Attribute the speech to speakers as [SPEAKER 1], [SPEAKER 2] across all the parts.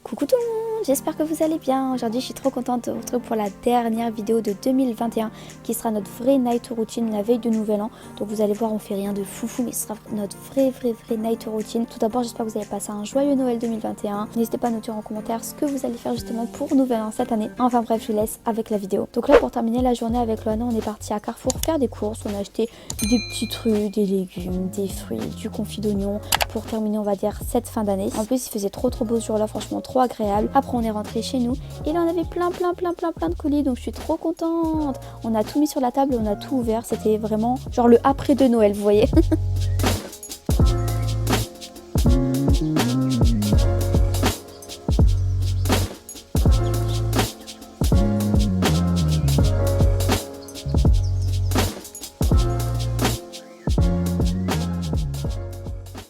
[SPEAKER 1] Coucou tout le monde, j'espère que vous allez bien. Aujourd'hui je suis trop contente de vous retrouver pour la dernière vidéo de 2021 qui sera notre vraie night routine la veille de nouvel an. Donc vous allez voir, on fait rien de foufou mais ce sera notre vraie night routine. Tout d'abord j'espère que vous allez passer un joyeux Noël 2021. N'hésitez pas à noter en commentaire ce que vous allez faire justement pour nouvel an cette année. Enfin bref, je vous laisse avec la vidéo. Donc là pour terminer la journée avec Loana, on est parti à Carrefour faire des courses. On a acheté des petits trucs, des légumes, des fruits, du confit d'oignon pour terminer on va dire cette fin d'année. En plus il faisait trop beau ce jour-là, franchement trop agréable. Après on est rentré chez nous et là on avait plein de colis, donc je suis trop contente. On a tout mis sur la table, on a tout ouvert, c'était vraiment genre le après de Noël, vous voyez.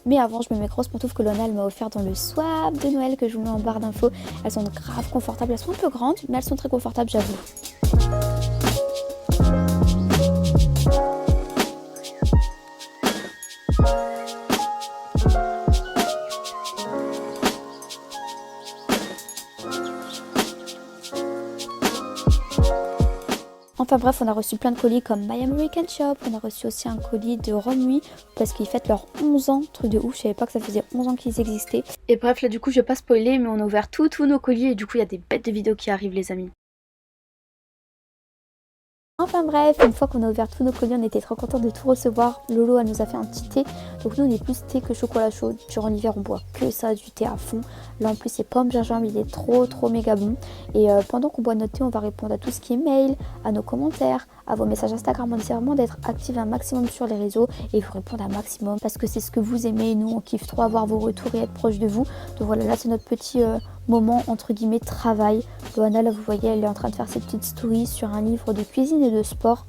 [SPEAKER 1] Mais avant, je mets mes grosses pantoufles que Loana m'a offert dans le swap de Noël que je vous mets en barre d'infos. Elles sont grave confortables, elles sont un peu grandes, mais elles sont très confortables, j'avoue. Enfin bref, on a reçu plein de colis comme My American Shop, on a reçu aussi un colis de Rome Nuit parce qu'ils fêtent leurs 11 ans, truc de ouf, je savais pas que ça faisait 11 ans qu'ils existaient. Et bref, là du coup je vais pas spoiler mais on a ouvert tous nos colis et du coup il y a des bêtes de vidéos qui arrivent les amis. Enfin bref, une fois qu'on a ouvert tous nos colis, on était trop contents de tout recevoir. Lolo, elle nous a fait un petit thé. Donc nous, on est plus thé que chocolat chaud. Durant l'hiver, on boit que ça, du thé à fond. Là, en plus, c'est pomme gingembre, il est trop méga bon. Et pendant qu'on boit notre thé, on va répondre à tout ce qui est mail, à nos commentaires, à vos messages Instagram. On essaie vraiment d'être active un maximum sur les réseaux et vous répondre un maximum parce que c'est ce que vous aimez. Nous, on kiffe trop avoir vos retours et être proche de vous. Donc voilà, là, c'est notre petit moment entre guillemets travail. Loana, là vous voyez, elle est en train de faire ses petites stories sur un livre de cuisine et de sport,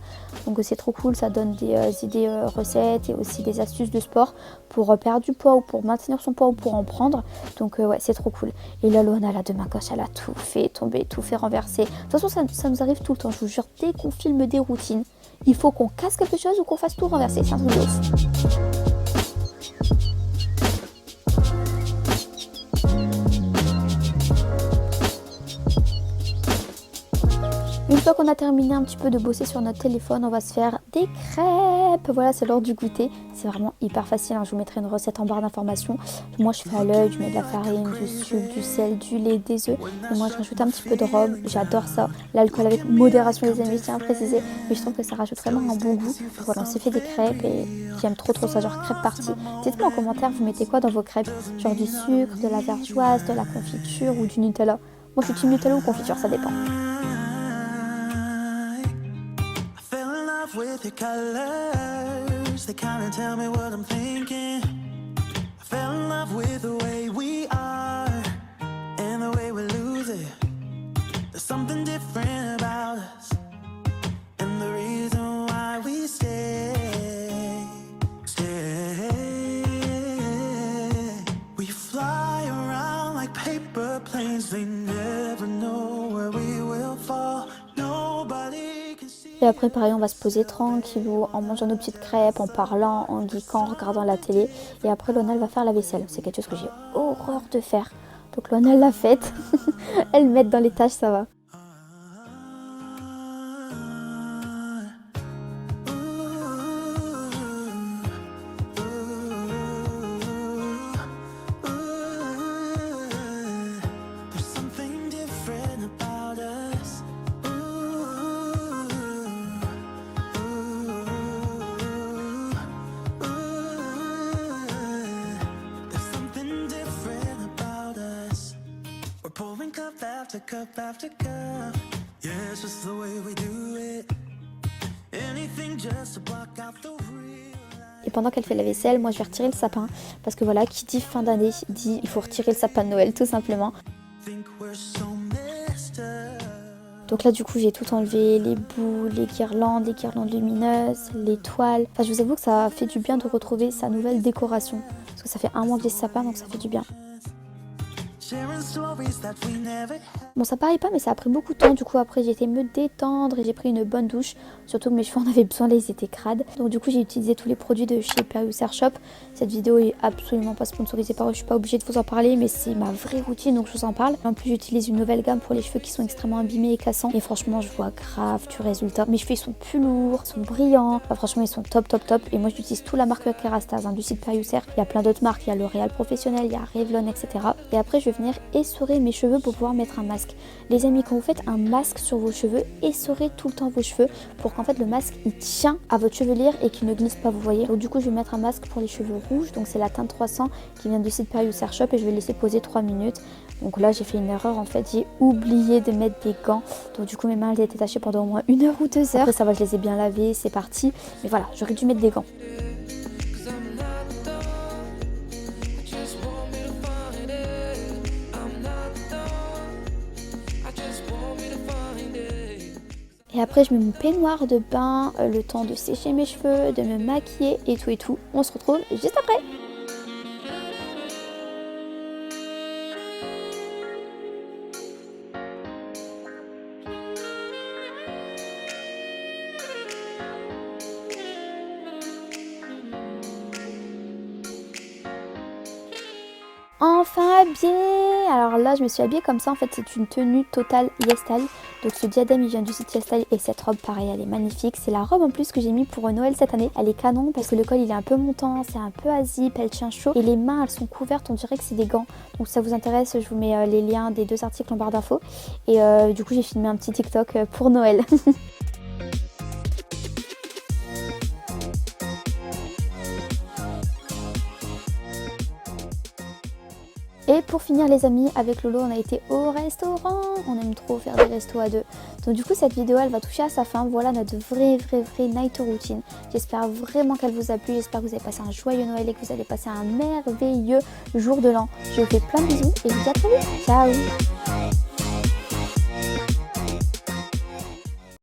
[SPEAKER 1] donc c'est trop cool, ça donne des idées recettes et aussi des astuces de sport pour perdre du poids ou pour maintenir son poids ou pour en prendre, donc ouais, c'est trop cool. Et là Loana, là de ma gauche, elle a tout fait tomber, tout fait renverser. De toute façon ça nous arrive tout le temps, je vous jure, dès qu'on filme des routines il faut qu'on casse quelque chose ou qu'on fasse tout renverser, c'est un truc de ouf. Une fois qu'on a terminé un petit peu de bosser sur notre téléphone, on va se faire des crêpes. Voilà, c'est l'heure du goûter. C'est vraiment hyper facile, hein. Je vous mettrai une recette en barre d'informations. Moi, je fais à l'œil, je mets de la farine, du sucre, du sel, du lait, des œufs. Et moi, je rajoute un petit peu de rhum. J'adore ça. L'alcool avec modération, les amis, je tiens à préciser. Mais je trouve que ça rajoute vraiment un bon goût. Donc voilà, on s'est fait des crêpes et j'aime trop ça, genre crêpes parties. Dites-moi en commentaire, vous mettez quoi dans vos crêpes? Genre du sucre, de la vergeoise, de la confiture ou du Nutella? Moi, je suis team Nutella ou confiture, ça dépend.
[SPEAKER 2] With your colors, they kind of tell me what I'm thinking. I fell in love with the way we are and the way we lose it. There's something different about us and the reason why we stay. We fly around like paper planes, they never know where we will fall. Nobody can see.
[SPEAKER 1] Et après pareil, on va se poser tranquillou en mangeant nos petites crêpes, en parlant, en geekant, en regardant la télé. Et après Loana elle va faire la vaisselle. C'est quelque chose que j'ai horreur de faire. Donc Loana elle l'a faite. Elle m'aide dans les tâches, ça va.
[SPEAKER 2] Cup after cup, yeah, it's just the way we do it. Anything just to block out the real life.
[SPEAKER 1] Et pendant qu'elle fait la vaisselle, moi je vais retirer le sapin parce que voilà, qui dit fin d'année dit il faut retirer le sapin de Noël tout simplement. Donc là du coup j'ai tout enlevé, les boules, les guirlandes lumineuses, les toiles. Enfin je vous avoue que ça fait du bien de retrouver sa nouvelle décoration parce que ça fait un mois que j'ai ce sapin, donc ça fait du bien.
[SPEAKER 2] sharing stories that we never had.
[SPEAKER 1] Bon, ça paraît pas, mais ça a pris beaucoup de temps. Du coup, après, j'ai été me détendre et j'ai pris une bonne douche. Surtout que mes cheveux en avaient besoin, ils étaient crades. Donc, du coup, j'ai utilisé tous les produits de chez Perius Hair Shop. Cette vidéo est absolument pas sponsorisée par eux. Je suis pas obligée de vous en parler, mais c'est ma vraie routine, donc je vous en parle. En plus, j'utilise une nouvelle gamme pour les cheveux qui sont extrêmement abîmés et cassants. Et franchement, je vois grave du résultat. Mes cheveux, ils sont plus lourds, ils sont brillants. Enfin, franchement, ils sont top, top, top. Et moi, j'utilise toute la marque Kerastase du site Perius Hair. Il y a plein d'autres marques. Il y a L'Oréal Professionnel, il y a Revlon, etc. Et après, je vais venir essorer mes cheveux pour pouvoir mettre un masque. Les amis, quand vous faites un masque sur vos cheveux, essorez tout le temps vos cheveux pour qu'en fait le masque il tient à votre chevelure et qu'il ne glisse pas, vous voyez. Donc du coup je vais mettre un masque pour les cheveux rouges, donc c'est la teinte 300 qui vient du site Perius Hair Shop et je vais le laisser poser 3 minutes. Donc là j'ai fait une erreur en fait, j'ai oublié de mettre des gants, donc du coup mes mains elles étaient tachées pendant au moins 1 heure ou 2 heures. Après ça va, je les ai bien lavées, c'est parti, mais voilà, j'aurais dû mettre des gants. Et après je mets mon peignoir de bain, le temps de sécher mes cheveux, de me maquiller et tout et tout. On se retrouve juste après. Enfin habillée. Alors là je me suis habillée comme ça, en fait c'est une tenue totale YesStyle. Donc ce diadème il vient du site YesStyle et cette robe pareil elle est magnifique. C'est la robe en plus que j'ai mis pour Noël cette année. Elle est canon parce que le col il est un peu montant, c'est un peu à zip, elle tient chaud. Et les mains elles sont couvertes, on dirait que c'est des gants. Donc si ça vous intéresse je vous mets les liens des 2 articles en barre d'infos. Et du coup j'ai filmé un petit TikTok pour Noël. Et pour finir les amis, avec Lolo on a été au restaurant, on aime trop faire des restos à deux. Donc du coup cette vidéo elle va toucher à sa fin, voilà notre vraie night routine. J'espère vraiment qu'elle vous a plu, j'espère que vous avez passé un joyeux Noël et que vous allez passer un merveilleux jour de l'an. Je vous fais plein de bisous et je vous dis à très vite, ciao.